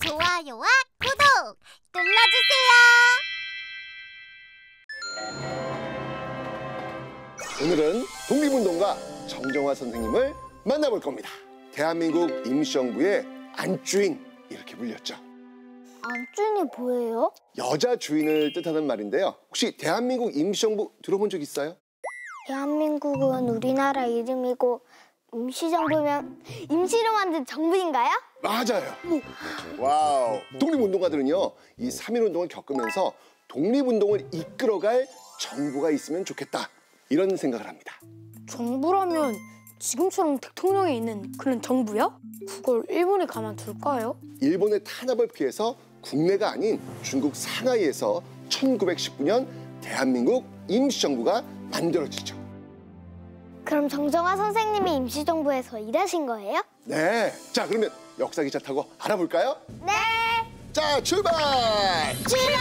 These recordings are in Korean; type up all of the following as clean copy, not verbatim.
좋아요와 구독 눌러주세요. 오늘은 독립운동가 정정화 선생님을 만나볼 겁니다. 대한민국 임시정부의 안주인 이렇게 불렸죠. 안주인이 뭐예요? 여자 주인을 뜻하는 말인데요. 혹시 대한민국 임시정부 들어본 적 있어요? 대한민국은 우리나라 이름이고 임시정부면 임시로 만든 정부인가요? 맞아요. 와우. 독립운동가들은요, 이 3.1운동을 겪으면서 독립운동을 이끌어갈 정부가 있으면 좋겠다, 이런 생각을 합니다. 정부라면 지금처럼 대통령이 있는 그런 정부요? 그걸 일본에 가만둘까요? 일본의 탄압을 피해서 국내가 아닌 중국 상하이에서 1919년 대한민국 임시정부가 만들어지죠. 그럼 정정화 선생님이 임시정부에서 일하신 거예요? 네. 자, 그러면 역사기차 타고 알아볼까요? 네! 자, 출발! 출발!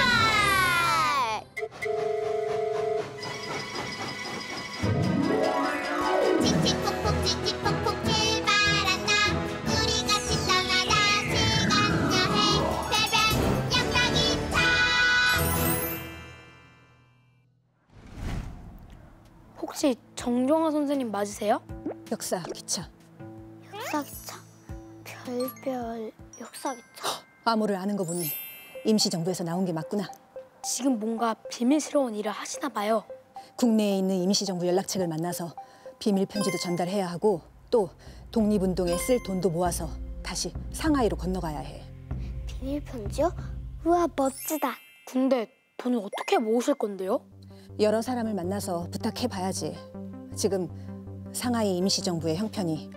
칙칙폭폭 칙칙폭폭 출발한다. 우리 같이 떠나다. 시간 여행 새벽 역사기차. 혹시 정정화 선생님 맞으세요? 역사 기차. 역사기차? 별별 역사기차? 암호를 아는 거 보니 임시정부에서 나온 게 맞구나. 지금 뭔가 비밀스러운 일을 하시나 봐요. 국내에 있는 임시정부 연락책을 만나서 비밀 편지도 전달해야 하고 또 독립운동에 쓸 돈도 모아서 다시 상하이로 건너가야 해. 비밀 편지요? 우와, 멋지다. 근데 돈을 어떻게 모으실 건데요? 여러 사람을 만나서 부탁해봐야지. 지금 상하이 임시정부의 형편이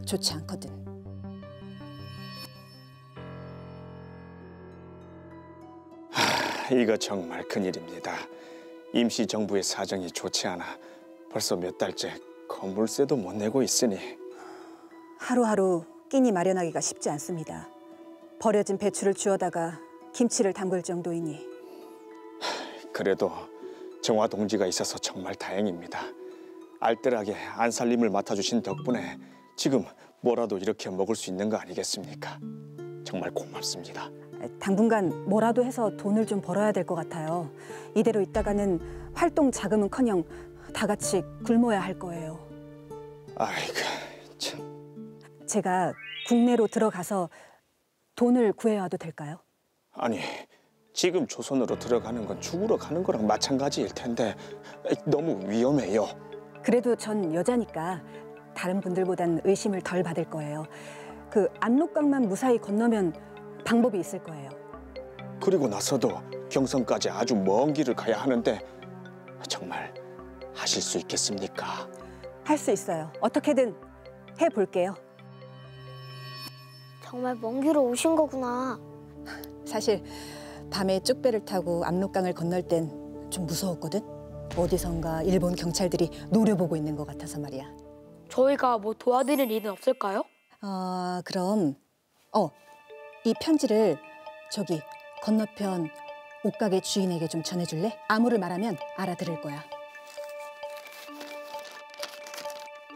좋지 않거든. 이거 정말 큰일입니다. 임시정부의 사정이 좋지 않아 벌써 몇 달째 건물세도 못 내고 있으니. 하루하루 끼니 마련하기가 쉽지 않습니다. 버려진 배추를 주워다가 김치를 담글 정도이니. 그래도 정화 동지가 있어서 정말 다행입니다. 알뜰하게 안살림을 맡아주신 덕분에 지금 뭐라도 이렇게 먹을 수 있는 거 아니겠습니까? 정말 고맙습니다. 당분간 뭐라도 해서 돈을 좀 벌어야 될 것 같아요. 이대로 있다가는 활동 자금은커녕 다 같이 굶어야 할 거예요. 아이고 참. 제가 국내로 들어가서 돈을 구해와도 될까요? 아니 지금 조선으로 들어가는 건 죽으러 가는 거랑 마찬가지일 텐데 너무 위험해요. 그래도 전 여자니까 다른 분들보단 의심을 덜 받을 거예요. 그 압록강만 무사히 건너면 방법이 있을 거예요. 그리고 나서도 경성까지 아주 먼 길을 가야 하는데 정말 하실 수 있겠습니까? 할 수 있어요. 어떻게든 해볼게요. 정말 먼 길을 오신 거구나. 사실 밤에 쪽배를 타고 압록강을 건널 땐 좀 무서웠거든. 어디선가 일본 경찰들이 노려보고 있는 것 같아서 말이야. 저희가 뭐 도와드릴 일은 없을까요? 그럼 이 편지를 저기 건너편 옷가게 주인에게 좀 전해줄래? 암호를 말하면 알아들을 거야.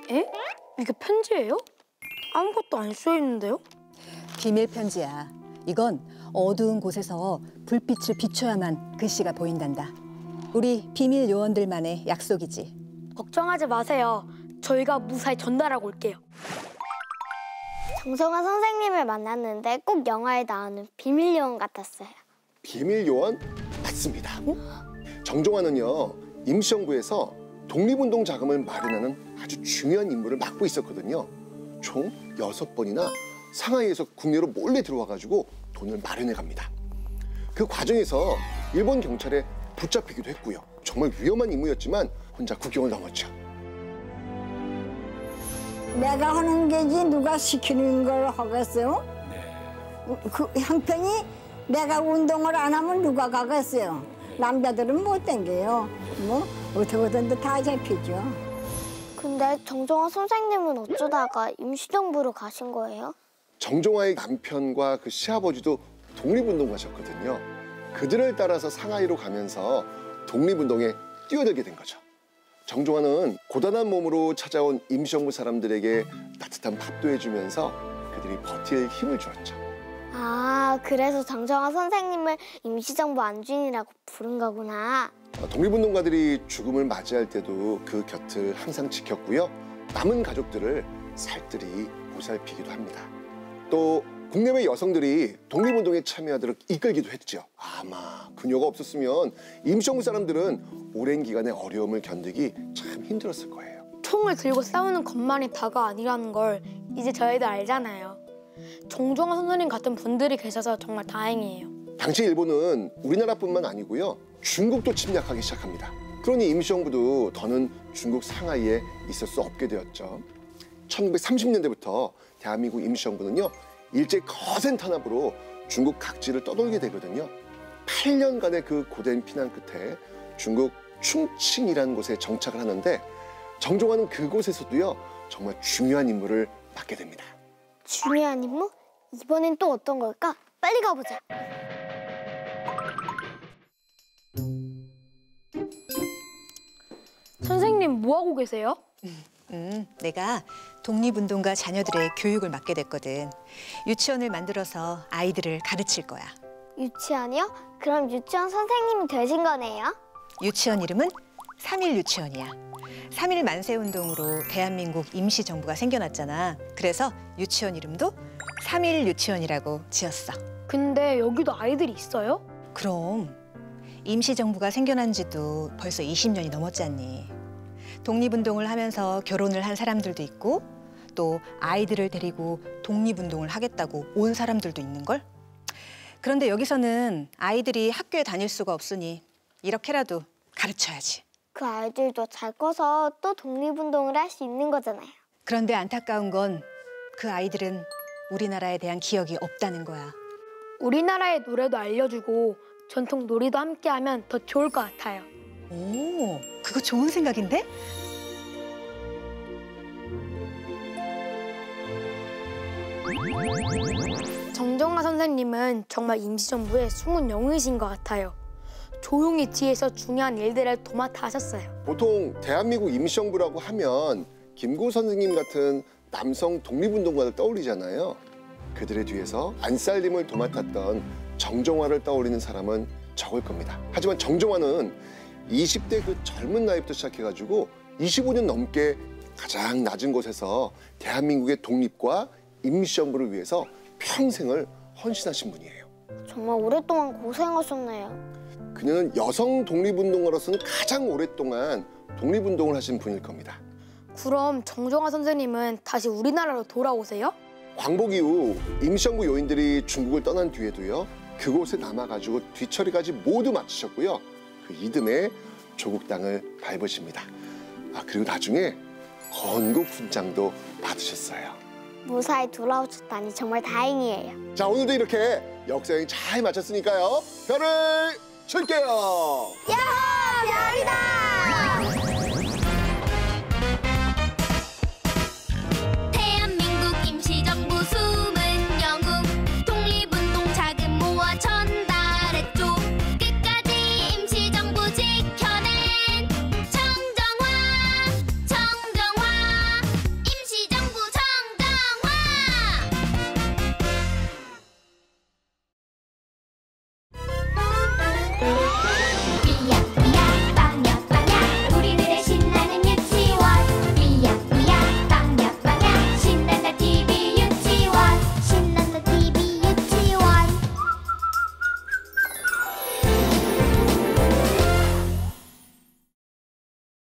에? 이게 편지예요? 아무것도 안 써있는데요? 비밀 편지야. 이건 어두운 곳에서 불빛을 비춰야만 글씨가 보인단다. 우리 비밀 요원들만의 약속이지. 걱정하지 마세요. 저희가 무사히 전달하고 올게요. 정정화 선생님을 만났는데 꼭 영화에 나오는 비밀 요원 같았어요. 비밀 요원 맞습니다. 정정화는요, 임시정부에서 독립운동 자금을 마련하는 아주 중요한 임무를 맡고 있었거든요. 총 6번이나 상하이에서 국내로 몰래 들어와가지고 돈을 마련해 갑니다. 그 과정에서 일본 경찰에 붙잡히기도 했고요. 정말 위험한 임무였지만 혼자 국경을 넘었죠. 내가 하는 게지 누가 시키는 걸 하겠어요? 그 형편이 내가 운동을 안 하면 누가 가겠어요? 남자들은 못 댕겨요. 뭐 어떻게든 다 잡히죠. 근데 정정화 선생님은 어쩌다가 임시정부로 가신 거예요? 정정화의 남편과 그 시아버지도 독립운동가셨거든요. 그들을 따라서 상하이로 가면서 독립운동에 뛰어들게 된 거죠. 정정화는 고단한 몸으로 찾아온 임시정부 사람들에게 따뜻한 밥도 해주면서 그들이 버틸 힘을 주었죠. 아, 그래서 정정화 선생님을 임시정부 안주인이라고 부른 거구나. 독립운동가들이 죽음을 맞이할 때도 그 곁을 항상 지켰고요. 남은 가족들을 살뜰히 보살피기도 합니다. 또 국내외 여성들이 독립운동에 참여하도록 이끌기도 했죠. 아마 그녀가 없었으면 임시정부 사람들은 오랜 기간의 어려움을 견디기 참 힘들었을 거예요. 총을 들고 싸우는 것만이 다가 아니라는 걸 이제 저희도 알잖아요. 정정화 선생님 같은 분들이 계셔서 정말 다행이에요. 당시 일본은 우리나라뿐만 아니고요. 중국도 침략하기 시작합니다. 그러니 임시정부도 더는 중국 상하이에 있을 수 없게 되었죠. 1930년대부터 대한민국 임시정부는요. 일제 거센 탄압으로 중국 각지를 떠돌게 되거든요. 8년간의 그 고된 피난 끝에 중국 충칭이라는 곳에 정착을 하는데 정종화는 그곳에서도요. 정말 중요한 임무를 맡게 됩니다. 중요한 임무? 이번엔 또 어떤 걸까? 빨리 가보자. 선생님 뭐 하고 계세요? 내가 독립운동가 자녀들의 교육을 맡게 됐거든. 유치원을 만들어서 아이들을 가르칠 거야. 유치원이요? 그럼 유치원 선생님이 되신 거네요? 유치원 이름은 3.1 유치원이야. 3.1 만세운동으로 대한민국 임시정부가 생겨났잖아. 그래서 유치원 이름도 3.1 유치원이라고 지었어. 근데 여기도 아이들이 있어요? 그럼 임시정부가 생겨난 지도 벌써 20년이 넘었잖니. 독립운동을 하면서 결혼을 한 사람들도 있고 또 아이들을 데리고 독립운동을 하겠다고 온 사람들도 있는걸? 그런데 여기서는 아이들이 학교에 다닐 수가 없으니 이렇게라도 가르쳐야지. 그 아이들도 잘 커서 또 독립운동을 할 수 있는 거잖아요. 그런데 안타까운 건 그 아이들은 우리나라에 대한 기억이 없다는 거야. 우리나라의 노래도 알려주고 전통 놀이도 함께하면 더 좋을 것 같아요. 오, 그거 좋은 생각인데? 정정화 선생님은 정말 임시정부의 숨은 영웅이신 것 같아요. 조용히 뒤에서 중요한 일들을 도맡아 하셨어요. 보통 대한민국 임시정부라고 하면 김구 선생님 같은 남성 독립운동가를 떠올리잖아요. 그들의 뒤에서 안살림을 도맡았던 정정화를 떠올리는 사람은 적을 겁니다. 하지만 정정화는 20대 그 젊은 나이부터 시작해가지고 25년 넘게 가장 낮은 곳에서 대한민국의 독립과 임시정부를 위해서 평생을 헌신하신 분이에요. 정말 오랫동안 고생하셨네요. 그녀는 여성 독립운동가로서는 가장 오랫동안 독립운동을 하신 분일 겁니다. 그럼 정정화 선생님은 다시 우리나라로 돌아오세요? 광복 이후 임시정부 요인들이 중국을 떠난 뒤에도요. 그곳에 남아가지고 뒤처리까지 모두 마치셨고요. 그 이듬해 조국 땅을 밟으십니다. 그리고 나중에 건국 훈장도 받으셨어요. 무사히 돌아오셨다니 정말 다행이에요. 자, 오늘도 이렇게 역사여행 잘 마쳤으니까요. 별을 칠게요. 야, 별이다!